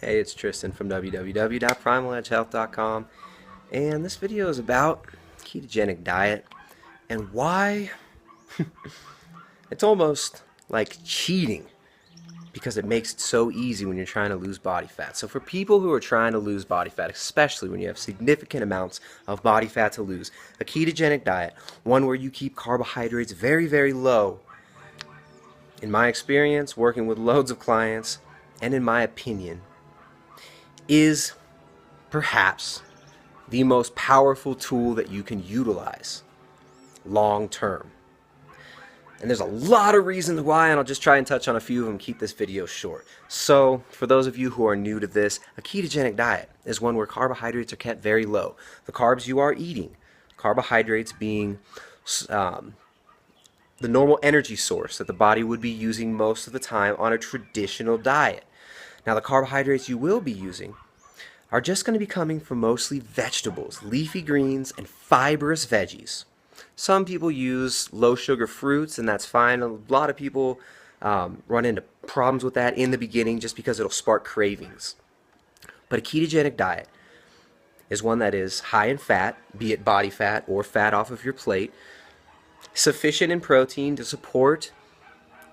Hey, it's Tristan from www.primaledgehealth.com, and this video is about ketogenic diet and why it's almost like cheating because it makes it so easy when you're trying to lose body fat. So for people who are trying to lose body fat, especially when you have significant amounts of body fat to lose, a ketogenic diet, one where you keep carbohydrates very, very low, in my experience, working with loads of clients, and in my opinion, is perhaps the most powerful tool that you can utilize long term. And there's a lot of reasons why, and I'll just try and touch on a few of them, keep this video short. So, for those of you who are new to this, a ketogenic diet is one where carbohydrates are kept very low. The carbs you are eating, carbohydrates being the normal energy source that the body would be using most of the time on a traditional diet. Now, the carbohydrates you will be using are just going to be coming from mostly vegetables, leafy greens, and fibrous veggies. Some people use low sugar fruits, and that's fine. A lot of people run into problems with that in the beginning just because it'll spark cravings. But a ketogenic diet is one that is high in fat, be it body fat or fat off of your plate, sufficient in protein to support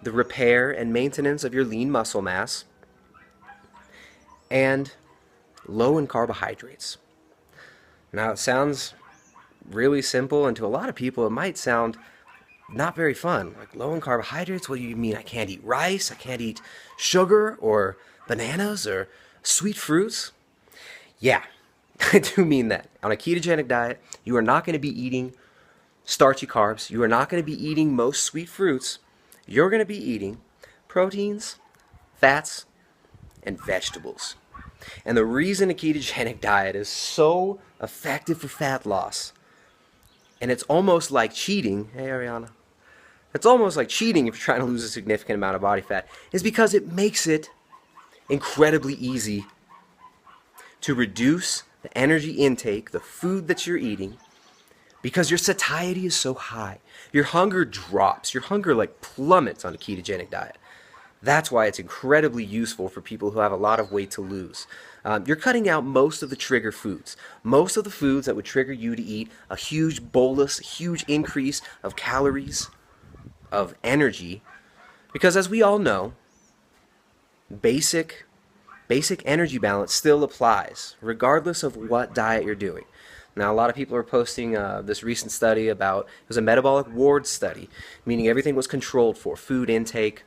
the repair and maintenance of your lean muscle mass, and low in carbohydrates. Now, it sounds really simple, and to a lot of people it might sound not very fun. Like, low in carbohydrates? What do you mean? I can't eat rice? I can't eat sugar or bananas or sweet fruits? Yeah, I do mean that. On a ketogenic diet, you are not going to be eating starchy carbs. You are not going to be eating most sweet fruits. You're going to be eating proteins, fats, and vegetables. And the reason a ketogenic diet is so effective for fat loss, and it's almost like cheating, hey Ariana, it's almost like cheating if you're trying to lose a significant amount of body fat, is because it makes it incredibly easy to reduce the energy intake, the food that you're eating, because your satiety is so high. Your hunger drops. Your hunger like plummets on a ketogenic diet. That's why it's incredibly useful for people who have a lot of weight to lose. You're cutting out most of the trigger foods, most of the foods that would trigger you to eat a huge bolus, a huge increase of calories, of energy, because as we all know, basic energy balance still applies, regardless of what diet you're doing. Now, a lot of people are posting this recent study about, it was a metabolic ward study, meaning everything was controlled for food intake,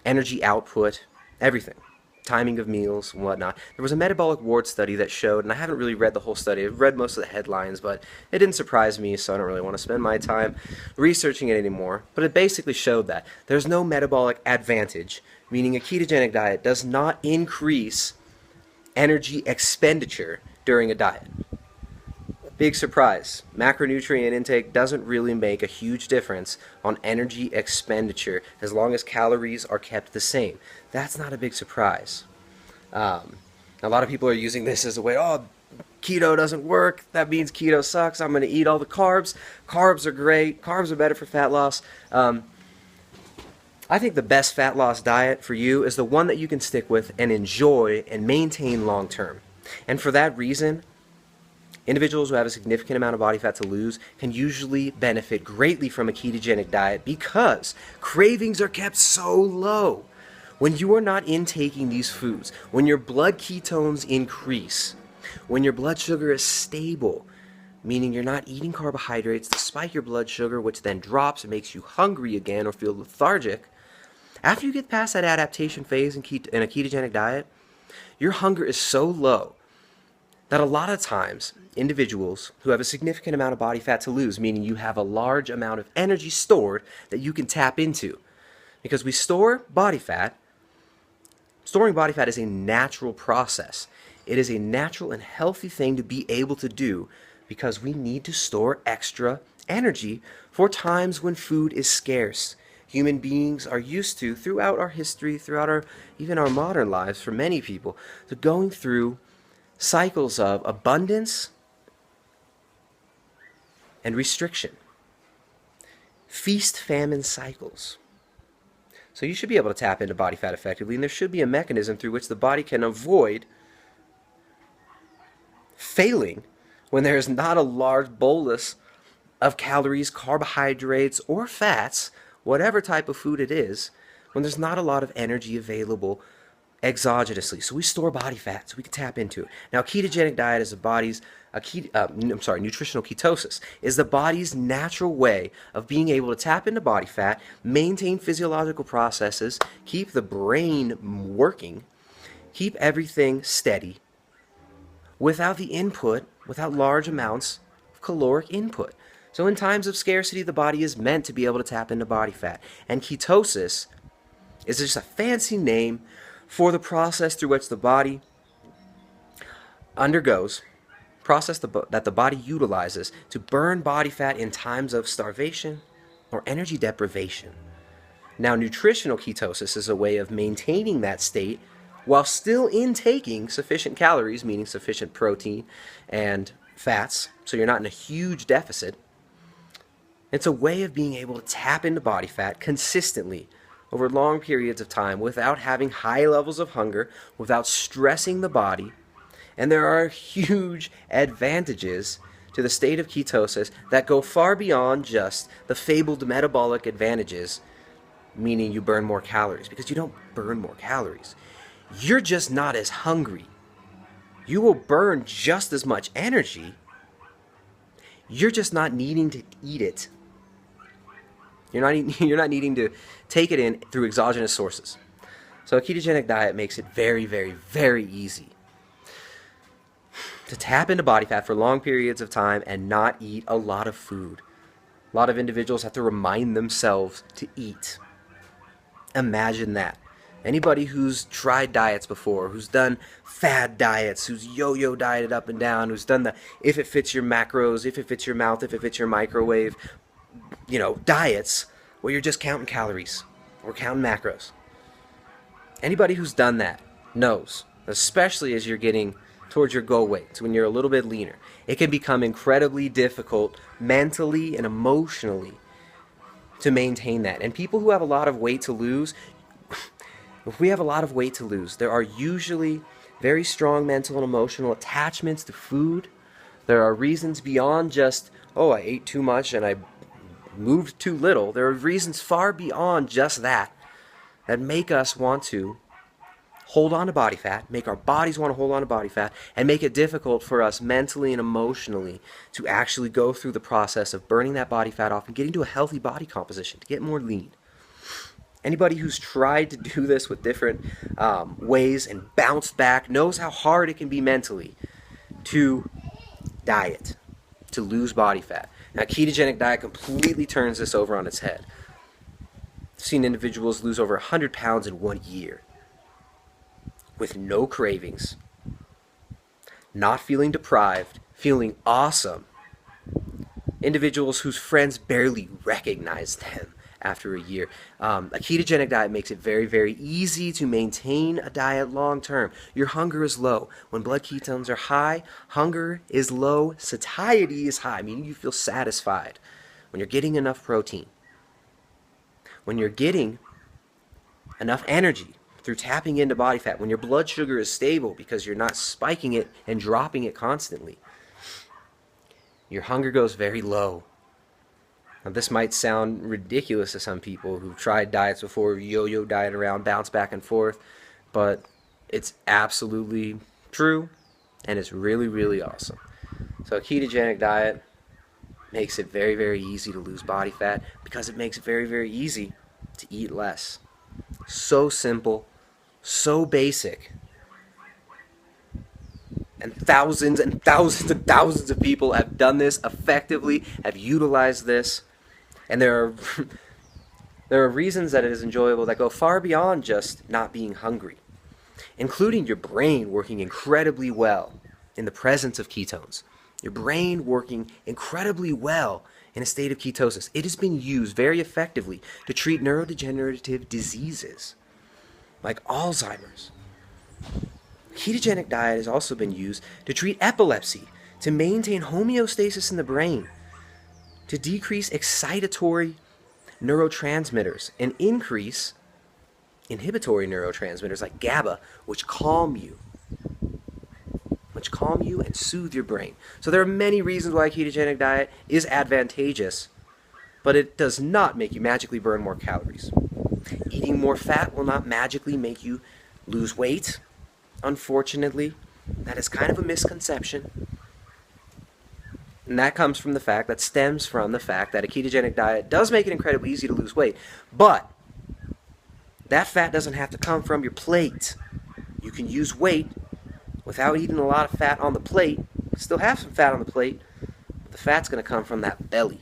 energy output, everything, timing of meals and whatnot. There was a metabolic ward study that showed, and I haven't really read the whole study, I've read most of the headlines, but it didn't surprise me, so I don't really want to spend my time researching it anymore. But it basically showed that there's no metabolic advantage, meaning a ketogenic diet does not increase energy expenditure during a diet. Big surprise. Macronutrient intake doesn't really make a huge difference on energy expenditure as long as calories are kept the same. That's not a big surprise. A lot of people are using this as a way, oh, keto doesn't work. That means keto sucks. I'm going to eat all the carbs. Carbs are great. Carbs are better for fat loss. I think the best fat loss diet for you is the one that you can stick with and enjoy and maintain long term. And for that reason, individuals who have a significant amount of body fat to lose can usually benefit greatly from a ketogenic diet because cravings are kept so low. When you are not intaking these foods, when your blood ketones increase, when your blood sugar is stable, meaning you're not eating carbohydrates to spike your blood sugar, which then drops and makes you hungry again or feel lethargic, after you get past that adaptation phase in a ketogenic diet, your hunger is so low that a lot of times individuals who have a significant amount of body fat to lose, meaning you have a large amount of energy stored that you can tap into. Because we store body fat, storing body fat is a natural process. It is a natural and healthy thing to be able to do because we need to store extra energy for times when food is scarce. Human beings are used to, throughout our history, throughout even our modern lives for many people, to going through cycles of abundance and restriction. Feast-famine cycles. So you should be able to tap into body fat effectively, and there should be a mechanism through which the body can avoid failing when there is not a large bolus of calories, carbohydrates, or fats, whatever type of food it is, when there's not a lot of energy available exogenously. So we store body fat so we can tap into it. Now, ketogenic diet is the body's nutritional ketosis is the body's natural way of being able to tap into body fat, maintain physiological processes, keep the brain working, keep everything steady without the input, without large amounts of caloric input. So in times of scarcity, the body is meant to be able to tap into body fat. And ketosis is just a fancy name for the process through which the body undergoes, that the body utilizes to burn body fat in times of starvation or energy deprivation. Now, nutritional ketosis is a way of maintaining that state while still intaking sufficient calories, meaning sufficient protein and fats, so you're not in a huge deficit. It's a way of being able to tap into body fat consistently over long periods of time without having high levels of hunger, without stressing the body. And there are huge advantages to the state of ketosis that go far beyond just the fabled metabolic advantages, meaning you burn more calories, because you don't burn more calories. You're just not as hungry. You will burn just as much energy. You're just not needing to eat it. You're not needing to take it in through exogenous sources. So a ketogenic diet makes it very, very, very easy to tap into body fat for long periods of time and not eat a lot of food. A lot of individuals have to remind themselves to eat. Imagine that. Anybody who's tried diets before, who's done fad diets, who's yo-yo dieted up and down, who's done the if it fits your macros, if it fits your mouth, if it fits your microwave, diets where you're just counting calories or counting macros. Anybody who's done that knows, especially as you're getting towards your goal weight, when you're a little bit leaner, it can become incredibly difficult mentally and emotionally to maintain that. And people who have a lot of weight to lose, if we have a lot of weight to lose, there are usually very strong mental and emotional attachments to food. There are reasons beyond just, I ate too much and I moved too little. There are reasons far beyond just that make us want to hold on to body fat, make our bodies want to hold on to body fat, and make it difficult for us mentally and emotionally to actually go through the process of burning that body fat off and getting to a healthy body composition, to get more lean. Anybody who's tried to do this with different ways and bounced back knows how hard it can be mentally to diet, to lose body fat. Now, ketogenic diet completely turns this over on its head. I've seen individuals lose over 100 pounds in 1 year with no cravings, not feeling deprived, feeling awesome. Individuals whose friends barely recognize them after a year. A ketogenic diet makes it very, very easy to maintain a diet long term. Your hunger is low. When blood ketones are high, hunger is low, satiety is high, meaning you feel satisfied when you're getting enough protein. When you're getting enough energy through tapping into body fat, when your blood sugar is stable because you're not spiking it and dropping it constantly, your hunger goes very low. Now, this might sound ridiculous to some people who've tried diets before, yo-yo diet around, bounce back and forth, but it's absolutely true, and it's really, really awesome. So a ketogenic diet makes it very, very easy to lose body fat because it makes it very, very easy to eat less. So simple, so basic. And thousands and thousands and thousands of people have done this effectively, have utilized this. And there are reasons that it is enjoyable that go far beyond just not being hungry, including your brain working incredibly well in the presence of ketones. Your brain working incredibly well in a state of ketosis. It has been used very effectively to treat neurodegenerative diseases like Alzheimer's. Ketogenic diet has also been used to treat epilepsy, to maintain homeostasis in the brain, to decrease excitatory neurotransmitters and increase inhibitory neurotransmitters like GABA, which calm you. much calm you and soothe your brain. So there are many reasons why a ketogenic diet is advantageous, but it does not make you magically burn more calories. Eating more fat will not magically make you lose weight. Unfortunately, that is kind of a misconception. And that stems from the fact that a ketogenic diet does make it incredibly easy to lose weight. But that fat doesn't have to come from your plate. You can use weight without eating a lot of fat on the plate. Still have some fat on the plate, but the fat's going to come from that belly.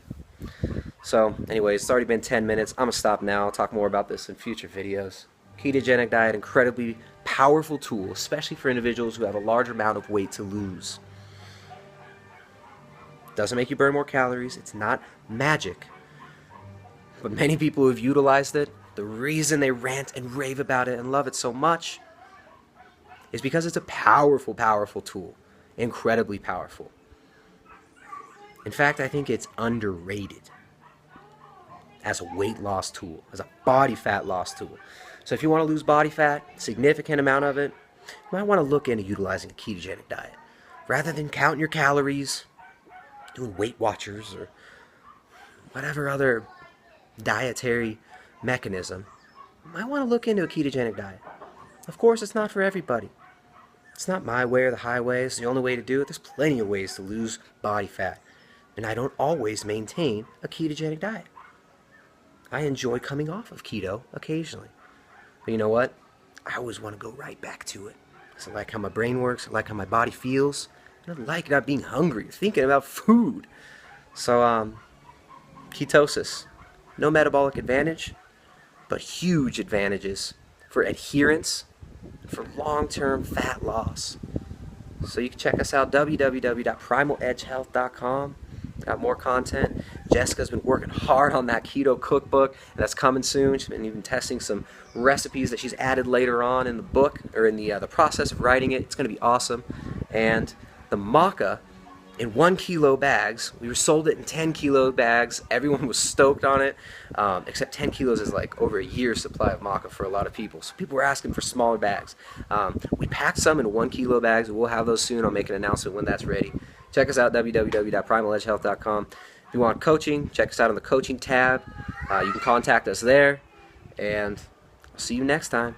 So, anyways, it's already been 10 minutes. I'm going to stop now. I'll talk more about this in future videos. Ketogenic diet, incredibly powerful tool, especially for individuals who have a large amount of weight to lose. Doesn't make you burn more calories. It's not magic. But many people who have utilized it, the reason they rant and rave about it and love it so much is because it's a powerful, powerful tool. Incredibly powerful. In fact, I think it's underrated as a weight loss tool, as a body fat loss tool. So if you want to lose body fat, significant amount of it, you might want to look into utilizing a ketogenic diet. Rather than counting your calories, doing Weight Watchers, or whatever other dietary mechanism, you might want to look into a ketogenic diet. Of course, it's not for everybody. It's not my way or the highway. It's the only way to do it. There's plenty of ways to lose body fat. And I don't always maintain a ketogenic diet. I enjoy coming off of keto occasionally. But you know what? I always want to go right back to it. Because I like how my brain works. I like how my body feels. And I like not being hungry, thinking about food. So, ketosis. No metabolic advantage, but huge advantages for adherence, for long-term fat loss. So you can check us out, www.primaledgehealth.com. Got more content. Jessica's been working hard on that keto cookbook, and that's coming soon. She's been even testing some recipes that she's added later on in the book, or in the process of writing it. It's going to be awesome. And the maca in 1 kilo bags. We sold it in 10 kilo bags. Everyone was stoked on it, except 10 kilos is like over a year's supply of maca for a lot of people. So people were asking for smaller bags. We packed some in 1 kilo bags, and we'll have those soon. I'll make an announcement when that's ready. Check us out, www.primaledgehealth.com. If you want coaching, check us out on the coaching tab. You can contact us there, and I'll see you next time.